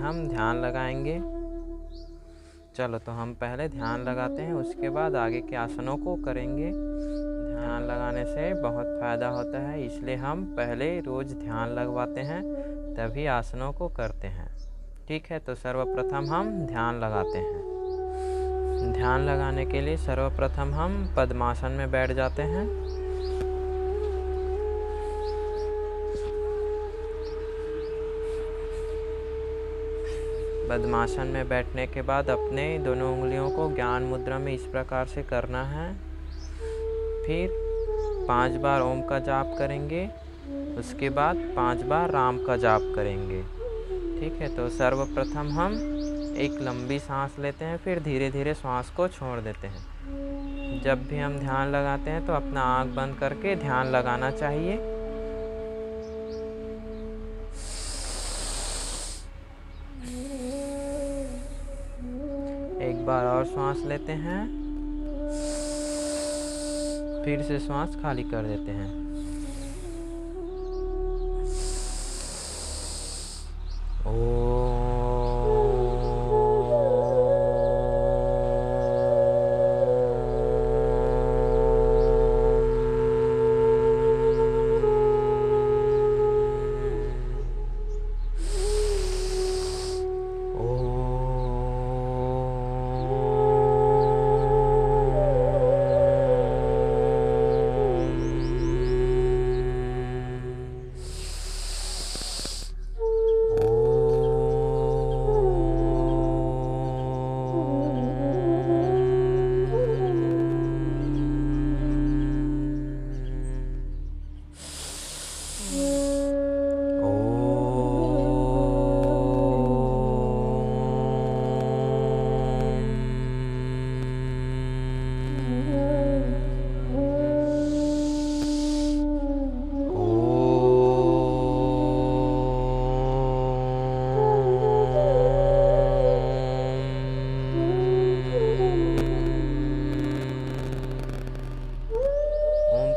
हम ध्यान लगाएंगे। चलो तो हम पहले ध्यान लगाते हैं, उसके बाद आगे के आसनों को करेंगे। ध्यान लगाने से बहुत फ़ायदा होता है, इसलिए हम पहले रोज़ ध्यान लगवाते हैं तभी आसनों को करते हैं। ठीक है, तो सर्वप्रथम हम ध्यान लगाते हैं। ध्यान लगाने के लिए सर्वप्रथम हम पद्मासन में बैठ जाते हैं। पद्मासन में बैठने के बाद अपने दोनों उंगलियों को ज्ञान मुद्रा में इस प्रकार से करना है। फिर 5 बार ओम का जाप करेंगे, उसके बाद 5 बार राम का जाप करेंगे। ठीक है, तो सर्वप्रथम हम एक लंबी सांस लेते हैं, फिर धीरे धीरे सांस को छोड़ देते हैं। जब भी हम ध्यान लगाते हैं तो अपना आँख बंद करके ध्यान लगाना चाहिए। एक बार और सांस लेते हैं, फिर से सांस खाली कर देते हैं।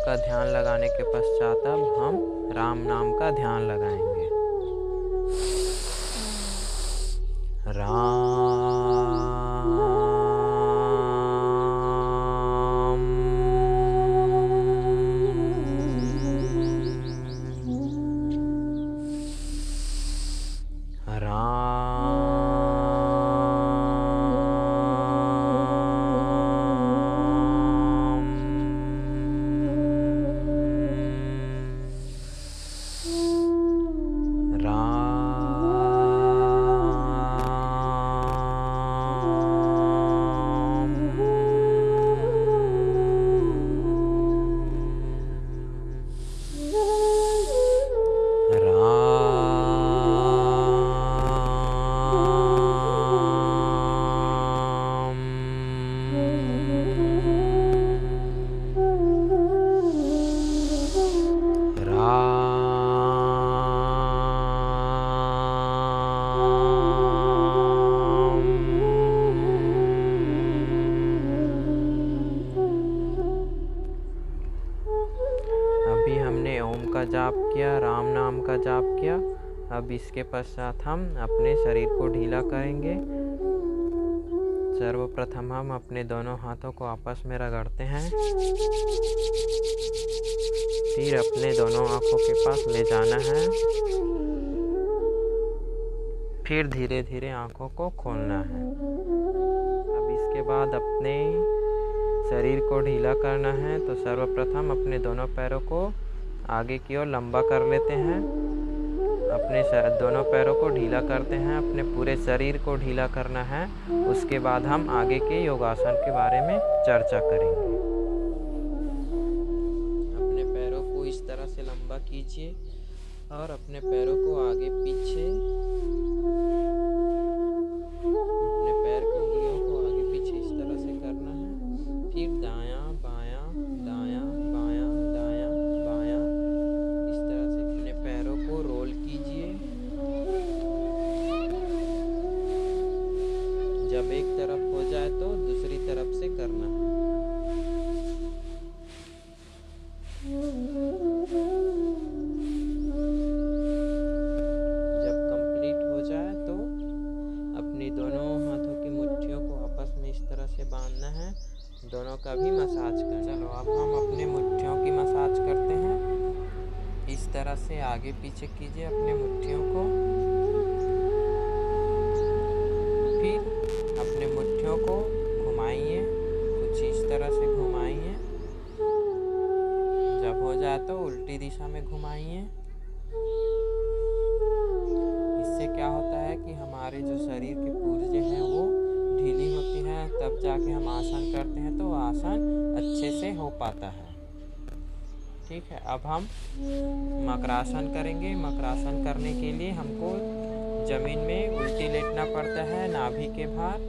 का ध्यान लगाने के पश्चात अब हम राम नाम का ध्यान लगाएंगे। राम का जाप किया, राम नाम का जाप किया। अब इसके पश्चात हम अपने शरीर को ढीला करेंगे। सर्वप्रथम हम अपने दोनों हाथों को आपस में रगड़ते हैं, फिर अपने दोनों आँखों के पास ले जाना है, फिर धीरे धीरे आँखों को खोलना है। अब इसके बाद अपने शरीर को ढीला करना है, तो सर्वप्रथम अपने दोनों पैरों को आगे की ओर लंबा कर लेते हैं। अपने दोनों पैरों को ढीला करते हैं, अपने पूरे शरीर को ढीला करना है। उसके बाद हम आगे के योगासन के बारे में चर्चा करेंगे। अपने पैरों को इस तरह से लंबा कीजिए और अपने पैरों को आगे पीछे, अपने पैर की उंगलियों को आगे पीछे इस तरह से करना है। फिर दायां बायां दायां बायां दायां बायां इस तरह से अपने पैरों को रोल कीजिए। जब एक तरफ हो जाए तो दूसरी तरफ से करना है। जब कंप्लीट हो तरह से आगे पीछे कीजिए अपने मुट्ठियों को। फिर अपने मुट्ठियों को घुमाइए, कुछ इस तरह से घुमाइए। जब हो जाए तो उल्टी दिशा में घुमाइए। इससे क्या होता है कि हमारे जो शरीर के पुर्जे हैं वो ढीली होती हैं, तब जाके हम आसन करते हैं तो आसन अच्छे से हो पाता है। ठीक है, अब हम मकरासन करेंगे। मकरासन करने के लिए हमको ज़मीन में उल्टी लेटना पड़ता है, नाभि के भार,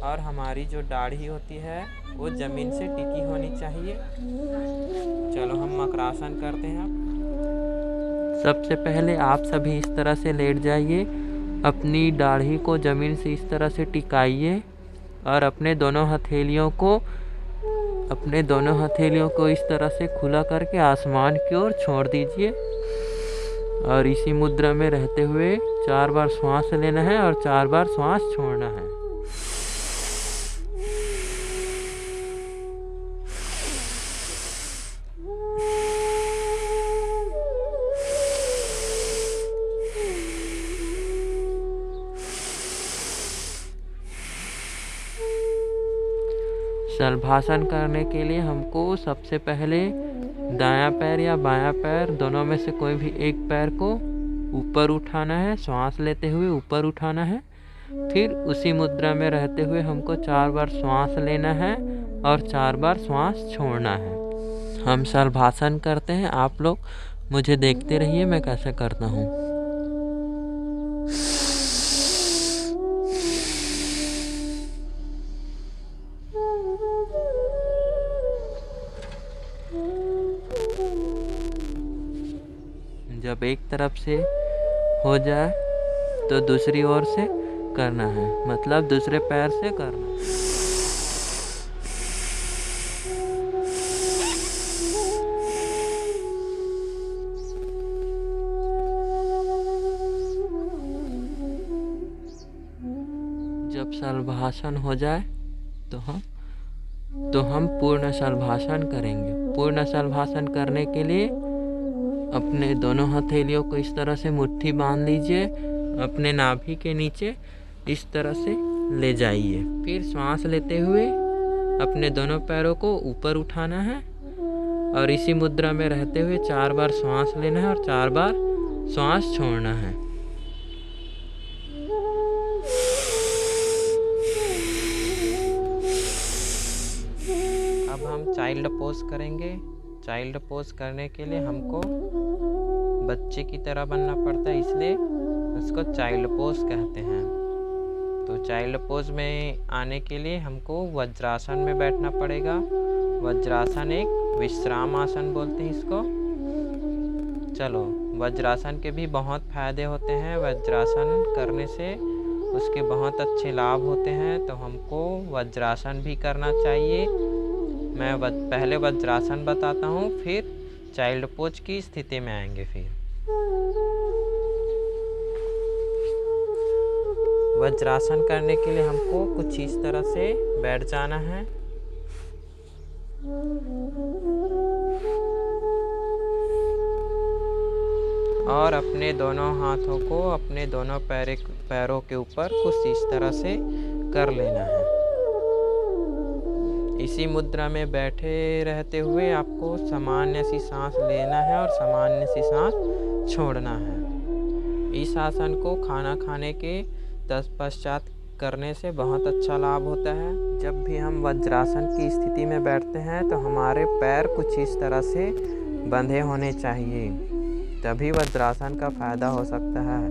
और हमारी जो दाढ़ी होती है वो ज़मीन से टिकी होनी चाहिए। चलो हम मकरासन करते हैं। सबसे पहले आप सभी इस तरह से लेट जाइए, अपनी दाढ़ी को ज़मीन से इस तरह से टिकाइए और अपने दोनों हथेलियों को इस तरह से खुला करके आसमान की ओर छोड़ दीजिए। और इसी मुद्रा में रहते हुए 4 बार श्वास लेना है और 4 बार श्वास छोड़ना है। शलभासन करने के लिए हमको सबसे पहले दायां पैर या बायां पैर दोनों में से कोई भी एक पैर को ऊपर उठाना है, श्वास लेते हुए ऊपर उठाना है। फिर उसी मुद्रा में रहते हुए हमको 4 बार श्वास लेना है और 4 बार श्वास छोड़ना है। हम शलभासन करते हैं, आप लोग मुझे देखते रहिए मैं कैसे करता हूँ। जब एक तरफ से हो जाए तो दूसरी ओर से करना है, मतलब दूसरे पैर से करना है। जब शलभासन हो जाए तो हम पूर्ण शलभासन करेंगे। पूर्ण शलभासन करने के लिए अपने दोनों हथेलियों को इस तरह से मुट्ठी बांध लीजिए, अपने नाभि के नीचे इस तरह से ले जाइए। फिर श्वास लेते हुए अपने दोनों पैरों को ऊपर उठाना है और इसी मुद्रा में रहते हुए 4 बार श्वास लेना है और 4 बार श्वास छोड़ना है। अब हम चाइल्ड पोज करेंगे। चाइल्ड पोज करने के लिए हमको बच्चे की तरह बनना पड़ता है, इसलिए उसको चाइल्ड पोज कहते हैं। तो चाइल्ड पोज में आने के लिए हमको वज्रासन में बैठना पड़ेगा। वज्रासन एक विश्राम आसन बोलते हैं इसको। चलो, वज्रासन के भी बहुत फ़ायदे होते हैं। वज्रासन करने से उसके बहुत अच्छे लाभ होते हैं, तो हमको वज्रासन भी करना चाहिए। मैं पहले वज्रासन बताता हूँ, फिर चाइल्ड पोज की स्थिति में आएंगे। फिर वज्रासन करने के लिए हमको कुछ इस तरह से बैठ जाना है। और अपने दोनों हाथों को अपने दोनों पैरों के ऊपर कुछ इस तरह से कर लेना है। इसी मुद्रा में बैठे रहते हुए आपको सामान्य सी सांस लेना है और सामान्य सी सांस छोड़ना है। इस आसन को खाना खाने के तत्पश्चात करने से बहुत अच्छा लाभ होता है। जब भी हम वज्रासन की स्थिति में बैठते हैं तो हमारे पैर कुछ इस तरह से बंधे होने चाहिए, तभी वज्रासन का फ़ायदा हो सकता है।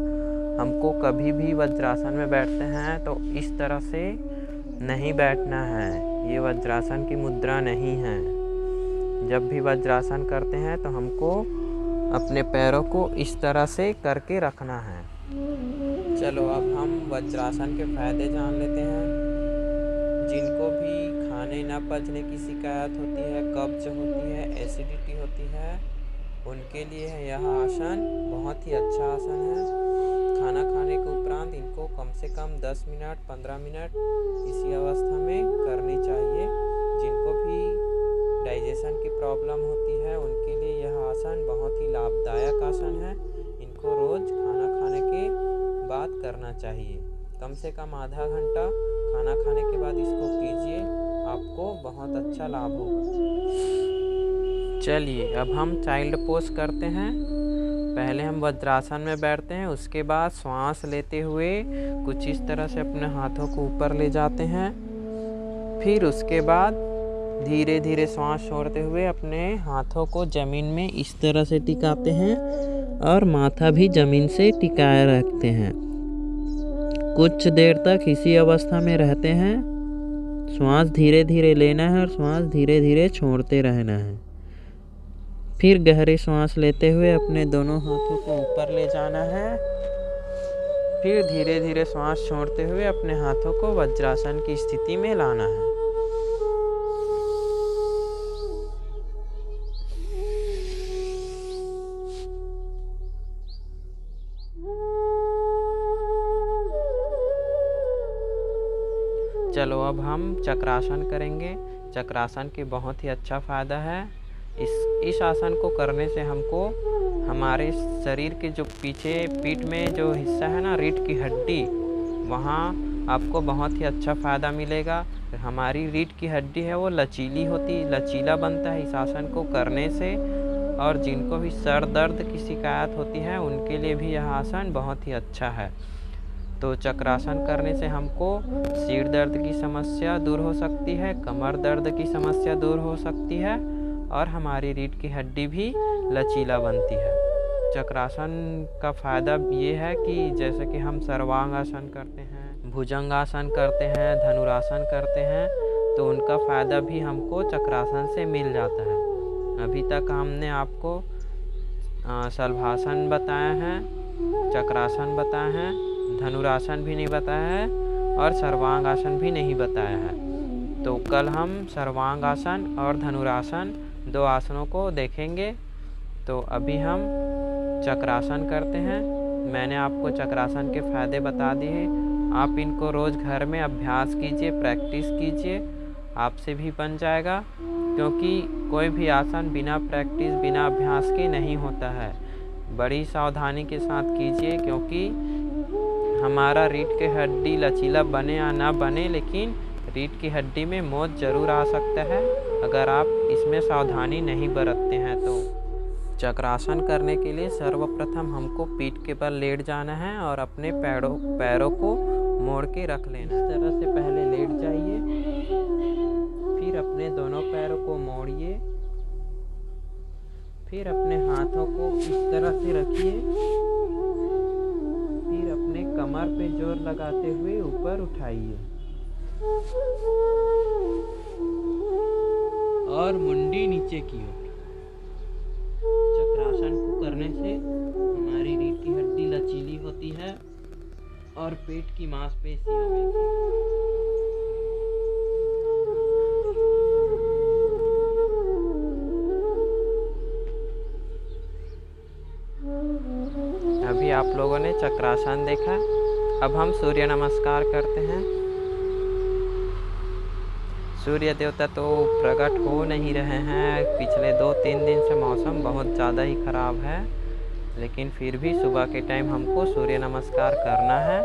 हमको कभी भी वज्रासन में बैठते हैं तो इस तरह से नहीं बैठना है, ये वज्रासन की मुद्रा नहीं है। जब भी वज्रासन करते हैं तो हमको अपने पैरों को इस तरह से करके रखना है। चलो, अब हम वज्रासन के फ़ायदे जान लेते हैं। जिनको भी खाने न पचने की शिकायत होती है, कब्ज होती है, एसिडिटी होती है, उनके लिए यह आसन बहुत ही अच्छा आसन है। खाना खाने के उपरांत इनको कम से कम 10 मिनट 15 मिनट इसी अवस्था में करनी चाहिए। जिनको भी डाइजेशन की प्रॉब्लम होती है उनके लिए यह आसन बहुत ही लाभदायक आसन है। इनको रोज़ खाना खाने के बाद करना चाहिए। कम से कम आधा घंटा खाना खाने के बाद इसको कीजिए, आपको बहुत अच्छा लाभ होगा। चलिए अब हम चाइल्ड पोज करते हैं। पहले हम वज्रासन में बैठते हैं, उसके बाद श्वास लेते हुए कुछ इस तरह से अपने हाथों को ऊपर ले जाते हैं। फिर उसके बाद धीरे धीरे श्वास छोड़ते हुए अपने हाथों को ज़मीन में इस तरह से टिकाते हैं और माथा भी ज़मीन से टिकाए रखते हैं। कुछ देर तक इसी अवस्था में रहते हैं। श्वास धीरे धीरे लेना है और श्वास धीरे धीरे छोड़ते रहना है। फिर गहरी श्वास लेते हुए अपने दोनों हाथों को ऊपर ले जाना है। फिर धीरे धीरे श्वास छोड़ते हुए अपने हाथों को वज्रासन की स्थिति में लाना है। चलो अब हम चक्रासन करेंगे। चक्रासन के बहुत ही अच्छा फ़ायदा है। इस आसन को करने से हमको हमारे शरीर के जो पीछे पीठ में जो हिस्सा है ना, रीढ़ की हड्डी, वहाँ आपको बहुत ही अच्छा फ़ायदा मिलेगा। हमारी रीढ़ की हड्डी है वो लचीला बनता है इस आसन को करने से। और जिनको भी सर दर्द की शिकायत होती है उनके लिए भी यह आसन बहुत ही अच्छा है। तो चक्रासन करने से हमको सिर दर्द की समस्या दूर हो सकती है, कमर दर्द की समस्या दूर हो सकती है और हमारी रीढ़ की हड्डी भी लचीला बनती है। चक्रासन का फ़ायदा ये है कि जैसे कि हम सर्वांगासन करते हैं, भुजंगासन करते हैं, धनुरासन करते हैं, तो उनका फ़ायदा भी हमको चक्रासन से मिल जाता है। अभी तक हमने आपको शलभासन बताया है, चक्रासन बताया है, धनुरासन भी नहीं बताया है और सर्वांगासन भी नहीं बताया है। तो कल हम सर्वांगासन और धनुरासन 2 आसनों को देखेंगे। तो अभी हम चक्रासन करते हैं। मैंने आपको चक्रासन के फ़ायदे बता दिए। आप इनको रोज़ घर में अभ्यास कीजिए, प्रैक्टिस कीजिए, आपसे भी बन जाएगा। क्योंकि कोई भी आसन बिना प्रैक्टिस, बिना अभ्यास के नहीं होता है। बड़ी सावधानी के साथ कीजिए, क्योंकि हमारा रीढ़ की हड्डी लचीला बने या ना बने, लेकिन रीढ़ की हड्डी में मौत ज़रूर आ सकता है अगर आप इसमें सावधानी नहीं बरतते हैं। तो चक्रासन करने के लिए सर्वप्रथम हमको पीठ के बल लेट जाना है और अपने पैरों को मोड़ के रख लेना। इस तरह से पहले लेट जाइए, फिर अपने दोनों पैरों को मोड़िए, फिर अपने हाथों को इस तरह से रखिए, फिर अपने कमर पे जोर लगाते हुए ऊपर उठाइए और मुंडी नीचे की ओर। चक्रासन को करने से हमारी रीढ़ की हड्डी लचीली होती है और पेट की मांसपेशियों में अभी आप लोगों ने चक्रासन देखा। अब हम सूर्य नमस्कार करते हैं। सूर्य देवता तो प्रकट हो नहीं रहे हैं। पिछले 2-3 दिन से मौसम बहुत ज़्यादा ही ख़राब है, लेकिन फिर भी सुबह के टाइम हमको सूर्य नमस्कार करना है।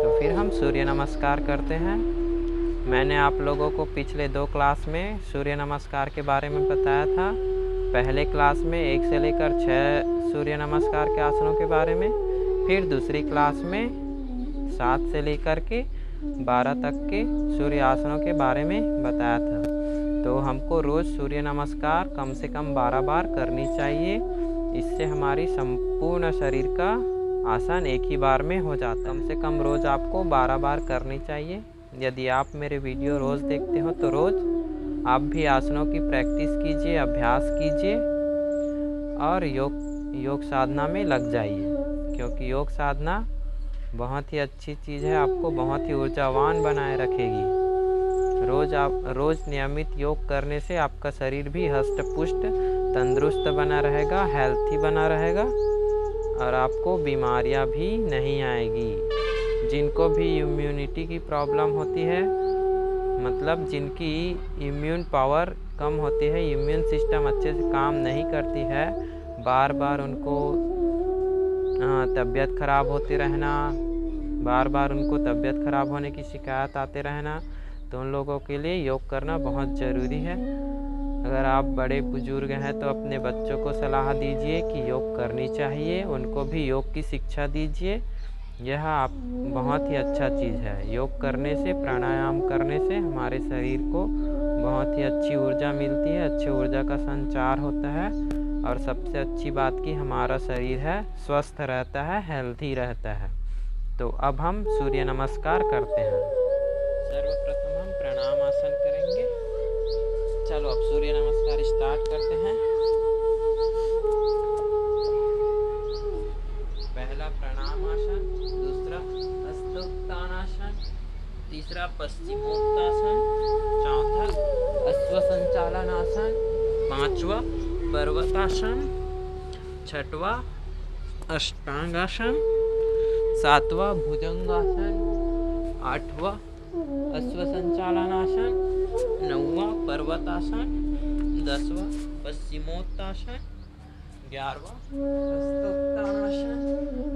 तो फिर हम सूर्य नमस्कार करते हैं। मैंने आप लोगों को पिछले 2 क्लास में सूर्य नमस्कार के बारे में बताया था। पहले क्लास में 1 से लेकर 6 सूर्य नमस्कार के आसनों के बारे में, फिर दूसरी क्लास में 7 से लेकर के 12 तक के सूर्य आसनों के बारे में बताया था। तो हमको रोज़ सूर्य नमस्कार कम से कम 12 बार करनी चाहिए। इससे हमारी संपूर्ण शरीर का आसन एक ही बार में हो जाता है। कम से कम रोज़ आपको 12 बार करनी चाहिए। यदि आप मेरे वीडियो रोज़ देखते हो तो रोज़ आप भी आसनों की प्रैक्टिस कीजिए, अभ्यास कीजिए और योग साधना में लग जाइए, क्योंकि योग साधना बहुत ही अच्छी चीज़ है, आपको बहुत ही ऊर्जावान बनाए रखेगी। रोज़ नियमित योग करने से आपका शरीर भी हष्ट पुष्ट तंदुरुस्त बना रहेगा, हेल्थी बना रहेगा और आपको बीमारियां भी नहीं आएगी। जिनको भी इम्यूनिटी की प्रॉब्लम होती है मतलब जिनकी इम्यून पावर कम होती है, इम्यून सिस्टम अच्छे से काम नहीं करती है, बार बार उनको तबीयत ख़राब होते रहना, बार बार उनको तबीयत ख़राब होने की शिकायत आते रहना, तो उन लोगों के लिए योग करना बहुत ज़रूरी है। अगर आप बड़े बुजुर्ग हैं तो अपने बच्चों को सलाह दीजिए कि योग करनी चाहिए, उनको भी योग की शिक्षा दीजिए। यह आप बहुत ही अच्छा चीज़ है। योग करने से, प्राणायाम करने से हमारे शरीर को बहुत ही अच्छी ऊर्जा मिलती है, अच्छी ऊर्जा का संचार होता है, और सबसे अच्छी बात कि हमारा शरीर है स्वस्थ रहता है, हेल्थी रहता है। तो अब हम सूर्य नमस्कार करते हैं। सर्वप्रथम हम प्राणायाम आसन करेंगे। चलो अब सूर्य नमस्कार स्टार्ट करते हैं। पहला प्राणायाम आसन, दूसरा हस्तोत्थानासन, तीसरा पश्चिमोत्तासन, चौथा अश्व संचालन आसन, पांचवा पर्वतासन, छठवा अष्टांगासन, सातवां भुजंगासन, आठवां अश्व संचालनासन, नौवां पर्वतासन, 10वां पश्चिमोत्तासन, 11वां हस्तोत्थानासन,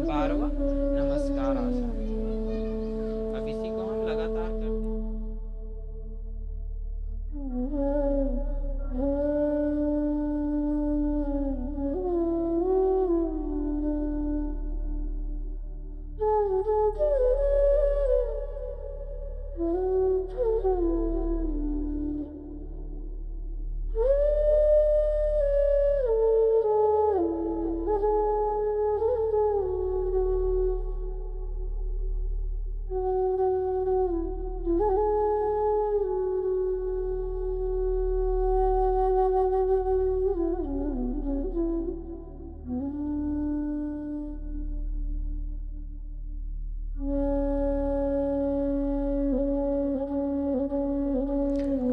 12वां नमस्कार आसन। अब इसी को हम लगातार करते हैं।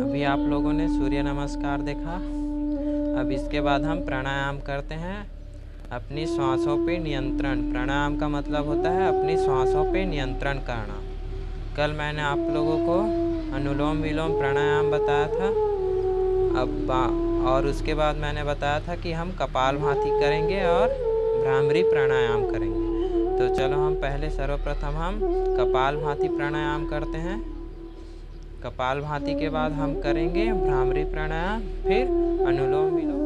अभी आप लोगों ने सूर्य नमस्कार देखा। अब इसके बाद हम प्राणायाम करते हैं। अपनी श्वासों पे नियंत्रण। प्राणायाम का मतलब होता है अपनी श्वासों पे नियंत्रण करना। कल मैंने आप लोगों को अनुलोम विलोम प्राणायाम बताया था। और उसके बाद मैंने बताया था कि हम कपालभाति करेंगे और भ्रामरी प्राणायाम करेंगे। तो चलो हम पहले सर्वप्रथम हम कपालभाति प्राणायाम करते हैं। कपालभाति के बाद हम करेंगे भ्रामरी प्राणायाम, फिर अनुलोम विलोम।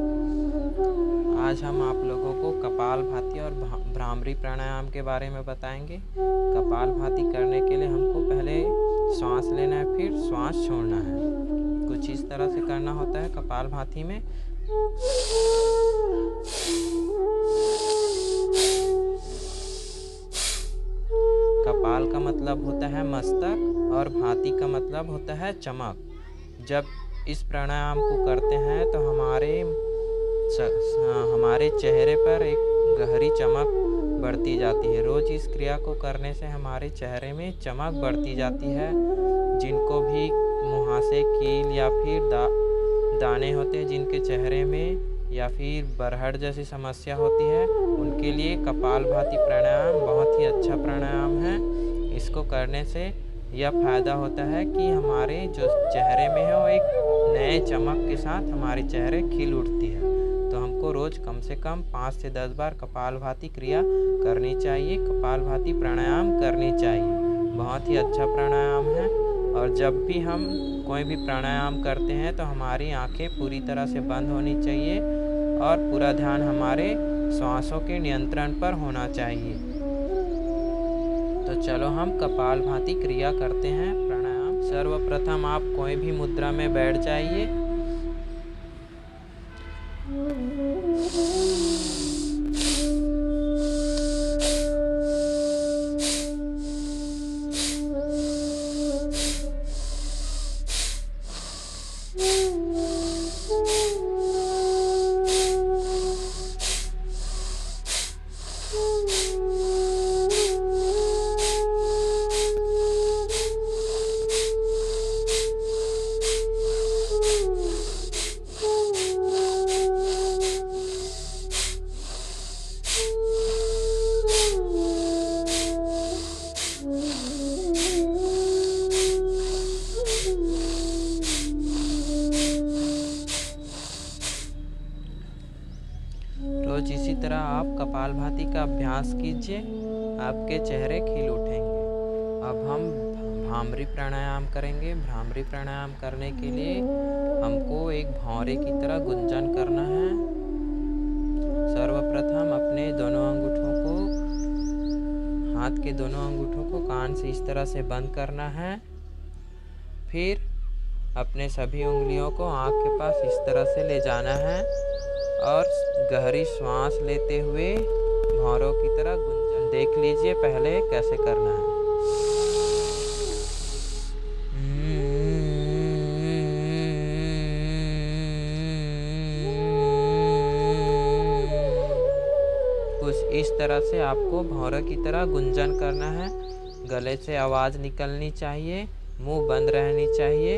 आज हम आप लोगों को कपालभाति और भ्रामरी प्राणायाम के बारे में बताएंगे। कपालभाति करने के लिए हमको पहले सांस लेना है, फिर सांस छोड़ना है। कुछ इस तरह से करना होता है कपालभाति में। कपाल का मतलब होता है मस्तक और भाति का मतलब होता है चमक। जब इस प्राणायाम को करते हैं तो हमारे चेहरे पर एक गहरी चमक बढ़ती जाती है। रोज़ इस क्रिया को करने से हमारे चेहरे में चमक बढ़ती जाती है। जिनको भी मुहासे, कील या फिर दाने होते हैं जिनके चेहरे में, या फिर बरहट जैसी समस्या होती है, उनके लिए कपालभाति प्राणायाम बहुत ही अच्छा प्राणायाम है। इसको करने से यह फ़ायदा होता है कि हमारे जो चेहरे में है वो एक नए चमक के साथ हमारे चेहरे खिल उठती है। तो हमको रोज़ कम से कम 5 से 10 बार कपालभाति क्रिया करनी चाहिए, कपालभाति प्राणायाम करनी चाहिए। बहुत ही अच्छा प्राणायाम है। और जब भी हम कोई भी प्राणायाम करते हैं तो हमारी आंखें पूरी तरह से बंद होनी चाहिए और पूरा ध्यान हमारे श्वासों के नियंत्रण पर होना चाहिए। तो चलो हम कपालभाति क्रिया करते हैं प्राणायाम। सर्वप्रथम आप कोई भी मुद्रा में बैठ जाइए। रोज इसी तरह आप कपालभाति का अभ्यास कीजिए, आपके चेहरे खिल उठेंगे। अब हम भ्रामरी प्राणायाम करेंगे। भ्रामरी प्राणायाम करने के लिए हमको एक भौरे की तरह गुंजन करना है। सर्वप्रथम अपने दोनों अंगूठों को, हाथ के दोनों अंगूठों को कान से इस तरह से बंद करना है। फिर अपने सभी उंगलियों को आँख के पास इस तरह से ले जाना है और गहरी श्वास लेते हुए भौरों की तरह गुंजन। देख लीजिए पहले कैसे करना है। कुछ इस तरह से आपको भौरों की तरह गुंजन करना है। गले से आवाज़ निकलनी चाहिए, मुंह बंद रहनी चाहिए।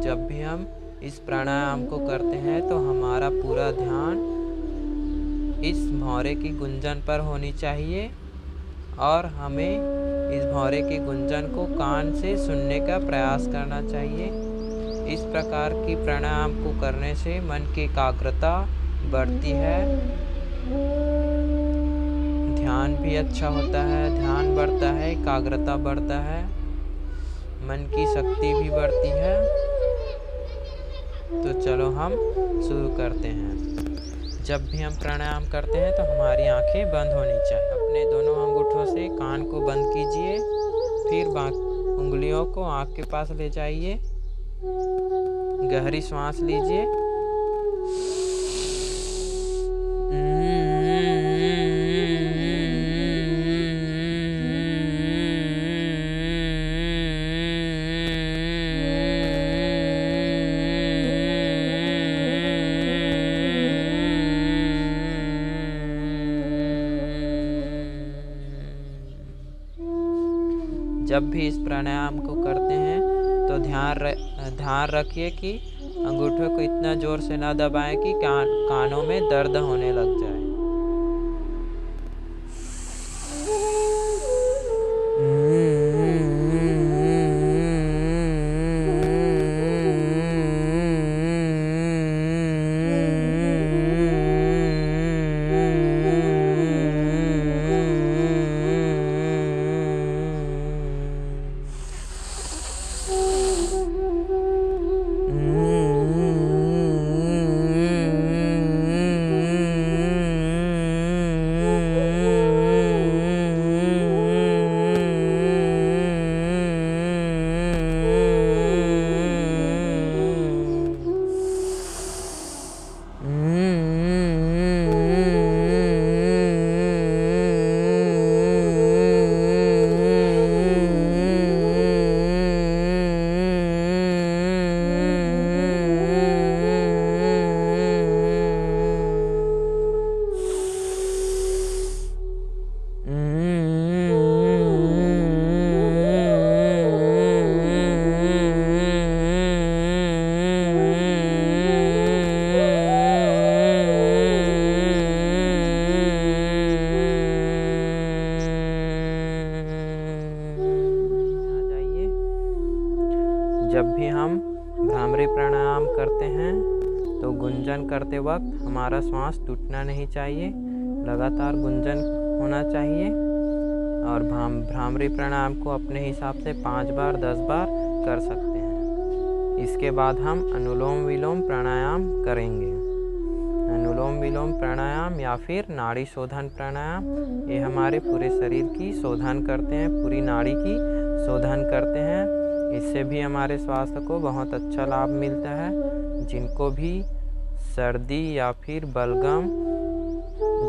जब भी हम इस प्राणायाम को करते हैं तो हमारा पूरा ध्यान इस भौरे की गुंजन पर होनी चाहिए और हमें इस भौरे की गुंजन को कान से सुनने का प्रयास करना चाहिए। इस प्रकार की प्राणायाम को करने से मन की एकाग्रता बढ़ती है, ध्यान भी अच्छा होता है, ध्यान बढ़ता है, एकाग्रता बढ़ता है, मन की शक्ति भी बढ़ती है। तो चलो हम शुरू करते हैं। जब भी हम प्राणायाम करते हैं तो हमारी आंखें बंद होनी चाहिए। अपने दोनों अंगूठों से कान को बंद कीजिए, फिर उंगलियों को आँख के पास ले जाइए, गहरी सांस लीजिए। जब भी इस प्राणायाम को करते हैं तो ध्यान रखिए कि अंगूठों को इतना ज़ोर से ना दबाएं कि कानों में दर्द होने लग जाए। जब भी हम भ्रामरी प्राणायाम करते हैं तो गुंजन करते वक्त हमारा श्वास टूटना नहीं चाहिए, लगातार गुंजन होना चाहिए। और भ्रामरी प्राणायाम को अपने हिसाब से 5 बार 10 बार कर सकते हैं। इसके बाद हम अनुलोम विलोम प्राणायाम करेंगे। अनुलोम विलोम प्राणायाम या फिर नाड़ी शोधन प्राणायाम, ये हमारे पूरे शरीर की शोधन करते हैं, पूरी नाड़ी की शोधन करते हैं। इससे भी हमारे स्वास्थ्य को बहुत अच्छा लाभ मिलता है। जिनको भी सर्दी या फिर बलगम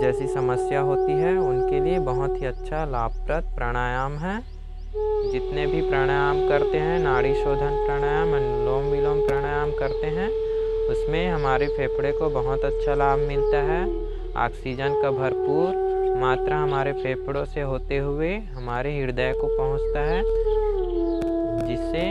जैसी समस्या होती है उनके लिए बहुत ही अच्छा लाभप्रद प्राणायाम है। जितने भी प्राणायाम करते हैं, नाड़ी शोधन प्राणायाम, अनुलोम विलोम प्राणायाम करते हैं, उसमें हमारे फेफड़े को बहुत अच्छा लाभ मिलता है। ऑक्सीजन का भरपूर मात्रा हमारे फेफड़ों से होते हुए हमारे हृदय को पहुंचता है, जिससे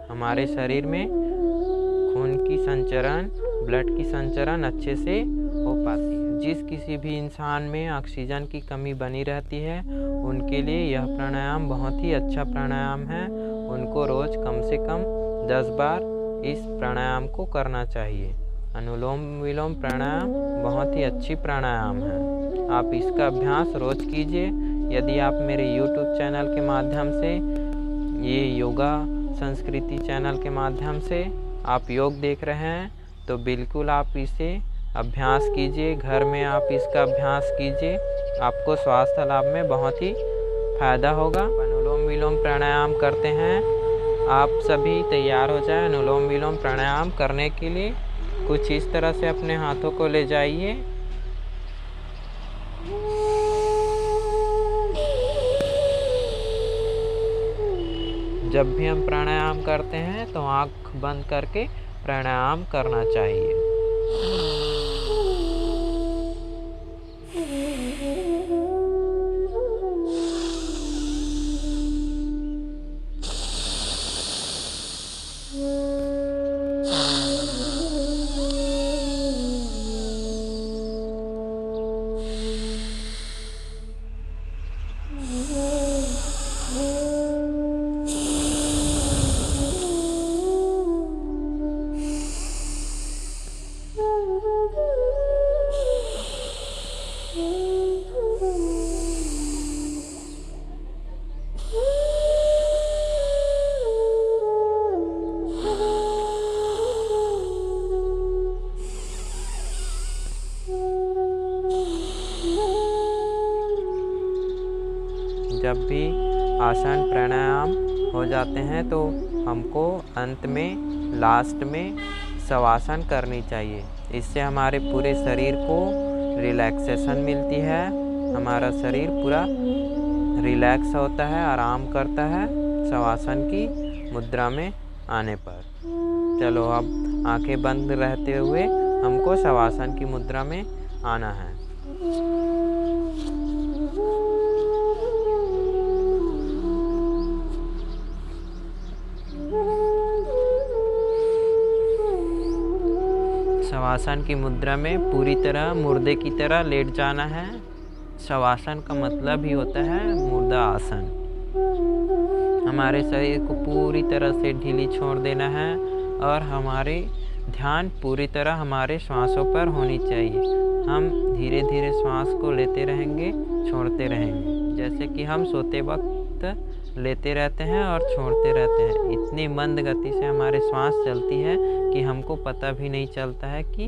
हमारे शरीर में खून की संचरण, ब्लड की संचरण अच्छे से हो पाती है। जिस किसी भी इंसान में ऑक्सीजन की कमी बनी रहती है उनके लिए यह प्राणायाम बहुत ही अच्छा प्राणायाम है। उनको रोज़ कम से कम 10 बार इस प्राणायाम को करना चाहिए। अनुलोम विलोम प्राणायाम बहुत ही अच्छी प्राणायाम है। आप इसका अभ्यास रोज कीजिए। यदि आप मेरे YouTube चैनल के माध्यम से, ये योगा संस्कृति चैनल के माध्यम से आप योग देख रहे हैं तो बिल्कुल आप इसे अभ्यास कीजिए। घर में आप इसका अभ्यास कीजिए, आपको स्वास्थ्य लाभ में बहुत ही फायदा होगा। अनुलोम विलोम प्राणायाम करते हैं। आप सभी तैयार हो जाए अनुलोम विलोम प्राणायाम करने के लिए। कुछ इस तरह से अपने हाथों को ले जाइए। जब भी हम प्राणायाम करते हैं तो आँख बंद करके प्राणायाम करना चाहिए। जब भी आसन प्राणायाम हो जाते हैं तो हमको अंत में लास्ट में शवासन करनी चाहिए। इससे हमारे पूरे शरीर को रिलैक्सेशन मिलती है। हमारा शरीर पूरा रिलैक्स होता है, आराम करता है शवासन की मुद्रा में आने पर। चलो अब आंखें बंद रहते हुए हमको शवासन की मुद्रा में आना है। शवासन की मुद्रा में पूरी तरह मुर्दे की तरह लेट जाना है। शवासन का मतलब ही होता है मुर्दा आसन। हमारे शरीर को पूरी तरह से ढीली छोड़ देना है और हमारे ध्यान पूरी तरह हमारे श्वासों पर होनी चाहिए। हम धीरे धीरे श्वास को लेते रहेंगे, छोड़ते रहेंगे, जैसे कि हम सोते वक्त लेते रहते हैं और छोड़ते रहते हैं। इतनी मंद गति से हमारी श्वास चलती है कि हमको पता भी नहीं चलता है कि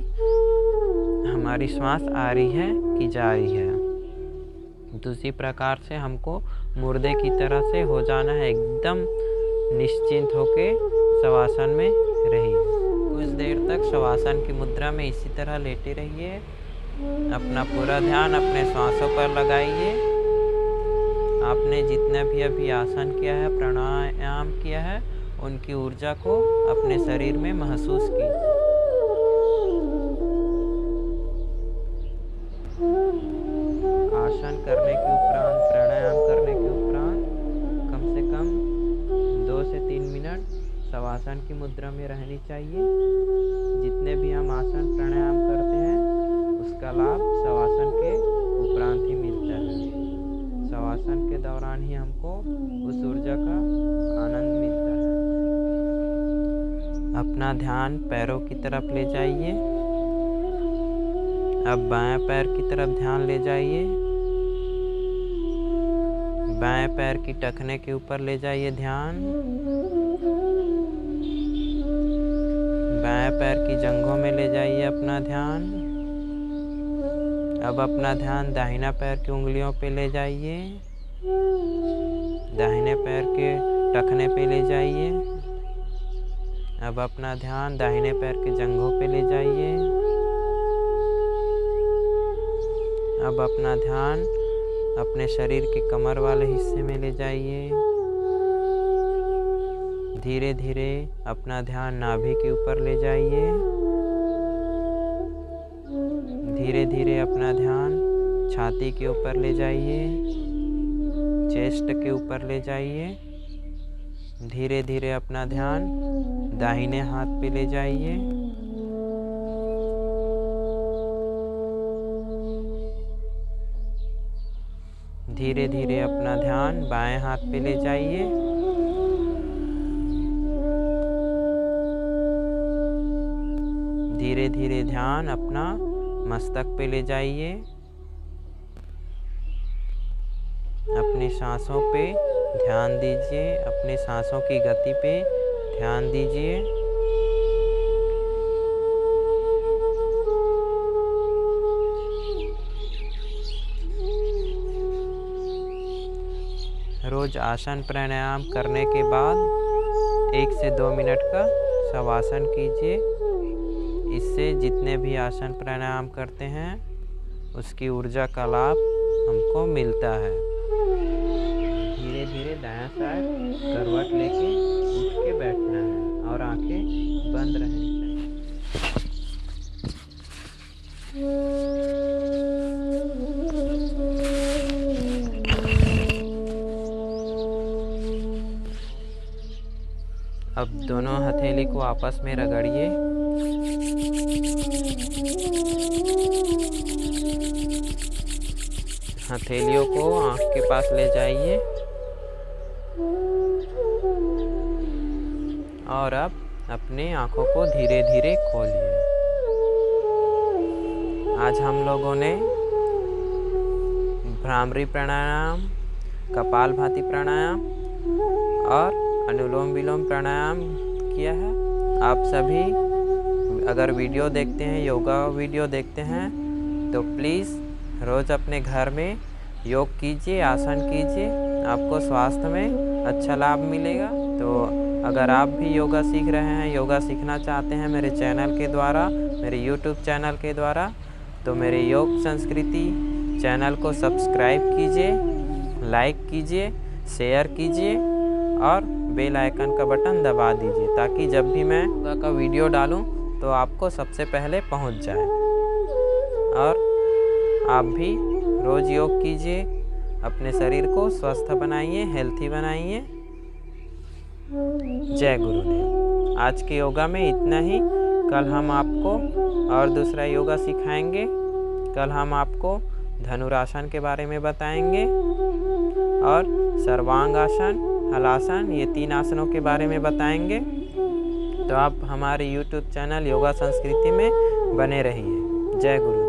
हमारी श्वास आ रही है कि जा रही है। दूसरी प्रकार से हमको मुर्दे की तरह से हो जाना है, एकदम निश्चिंत होके शवासन में रहिए। कुछ देर तक शवासन की मुद्रा में इसी तरह लेटे रहिए। अपना पूरा ध्यान अपने श्वासों पर लगाइए। आपने जितना भी अभी आसन किया है, प्राणायाम किया है, उनकी ऊर्जा को अपने शरीर में महसूस कीजिए। आसन करने के उपरांत, प्राणायाम करने के उपरांत कम से कम 2 से 3 मिनट शवासन की मुद्रा में रहनी चाहिए। जितने भी हम आसन प्राणायाम करते हैं उसका लाभ शवासन के उपरांत ही मिलता है। शवासन के दौरान ही हमको उस ऊर्जा का आनंद मिलता है। अपना ध्यान पैरों की तरफ ले जाइए। अब बाएं पैर की तरफ ध्यान ले जाइए। बाएं पैर की टखने के ऊपर ले जाइए ध्यान। बाएं पैर की जंघों में ले जाइए अपना ध्यान। अब अपना ध्यान दाहिना पैर की उंगलियों पे ले जाइए। दाहिने पैर के टखने पे ले जाइए। अब अपना ध्यान दाहिने पैर के जंघों पे ले जाइए। अब अपना ध्यान अपने शरीर के कमर वाले हिस्से में ले जाइए। धीरे धीरे अपना ध्यान नाभि के ऊपर ले जाइए। धीरे धीरे अपना ध्यान छाती के ऊपर ले जाइए, चेस्ट के ऊपर ले जाइए। धीरे धीरे अपना ध्यान दाहिने हाथ पे ले जाइए। धीरे धीरे अपना ध्यान बाएं हाथ पे ले जाइए। धीरे धीरे धीरे ध्यान अपना मस्तक पे ले जाइए। अपनी सांसों पे ध्यान दीजिए, अपनी सांसों की गति पे ध्यान दीजिए। रोज आसन प्राणायाम करने के बाद 1 से 2 मिनट का शवासन कीजिए। इससे जितने भी आसन प्राणायाम करते हैं उसकी ऊर्जा का लाभ हमको मिलता है। धीरे धीरे दायां साइड करवट लेके उठ के बैठना है और आंखें बंद रहनी चाहिए। अब दोनों हथेली को आपस में रगड़िए। हथेलियों को आँख के पास ले जाइए और अब अपने आँखों को धीरे धीरे खोलिए। आज हम लोगों ने भ्रामरी प्राणायाम, कपालभाति प्राणायाम और अनुलोम विलोम प्राणायाम किया है। आप सभी अगर वीडियो देखते हैं, योगा वीडियो देखते हैं, तो प्लीज़ रोज़ अपने घर में योग कीजिए, आसन कीजिए, आपको स्वास्थ्य में अच्छा लाभ मिलेगा। तो अगर आप भी योगा सीख रहे हैं, योगा सीखना चाहते हैं मेरे चैनल के द्वारा, मेरे यूट्यूब चैनल के द्वारा, तो मेरे योग संस्कृति चैनल को सब्सक्राइब कीजिए, लाइक कीजिए, शेयर कीजिए और बेल आइकन का बटन दबा दीजिए, ताकि जब भी मैं योगा का वीडियो डालूं तो आपको सबसे पहले पहुंच जाए। और आप भी रोज़ योग कीजिए, अपने शरीर को स्वस्थ बनाइए, हेल्थी बनाइए। जय गुरुदेव। आज के योगा में इतना ही। कल हम आपको और दूसरा योगा सिखाएंगे। कल हम आपको धनुरासन के बारे में बताएंगे और सर्वांग आसन, हलासन, ये 3 आसनों के बारे में बताएंगे। तो आप हमारे YouTube चैनल योगा संस्कृति में बने रहिए। जय गुरु।